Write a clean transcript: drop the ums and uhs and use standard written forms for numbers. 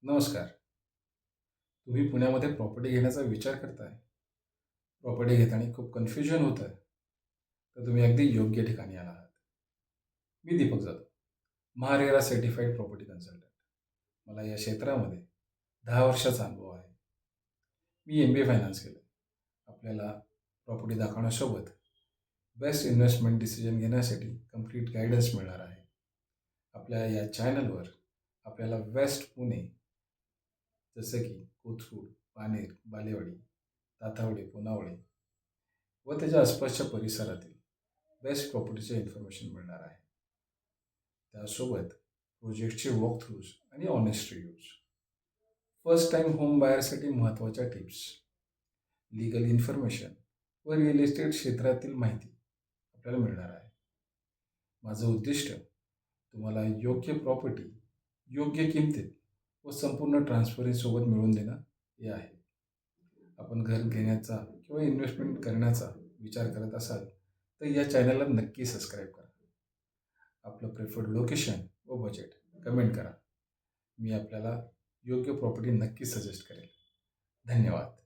नमस्कार. तुम्ही पुण्यामध्ये प्रॉपर्टी घेण्याचा विचार करताय. प्रॉपर्टी घेताना खूप कन्फ्युजन होतं आहे. तर तुम्ही अगदी योग्य ठिकाणी आला आहात. मी Deepak Jadhav, MahaRERA certified property consultant. मला या क्षेत्रामध्ये 10 वर्षाचा अनुभव आहे. मी MBA फायनान्स केलं. आपल्याला प्रॉपर्टी दाखवण्यासोबत बेस्ट इन्व्हेस्टमेंट डिसिजन घेण्यासाठी कंप्लीट गाईडन्स मिळणार आहे. आपल्या या चॅनलवर आपल्याला वेस्ट पुणे जसं की कोथरूड, पानेर, बालेवाडी, तातावडे, पुनावळे व त्याच्या आसपासच्या परिसरातील बेस्ट प्रॉपर्टीचे इन्फॉर्मेशन मिळणार आहे. त्यासोबत प्रोजेक्टचे वॉक थ्रूज आणि honest reviews, first time home बायरसाठी महत्त्वाच्या टिप्स, लीगल इन्फॉर्मेशन व रिअल इस्टेट क्षेत्रातील माहिती आपल्याला मिळणार आहे. माझं उद्दिष्ट तुम्हाला योग्य प्रॉपर्टी, योग्य किमतीत व संपूर्ण ट्रान्सपरन्सीसोबत मिळवून देणं हे आहे. आपण घर घेण्याचा किंवा इन्व्हेस्टमेंट करण्याचा विचार करत असाल तर या चॅनलला नक्की सबस्क्राईब करा. आपलं प्रेफर्ड लोकेशन व बजेट कमेंट करा. मी आपल्याला योग्य प्रॉपर्टी नक्की सजेस्ट करेल. धन्यवाद.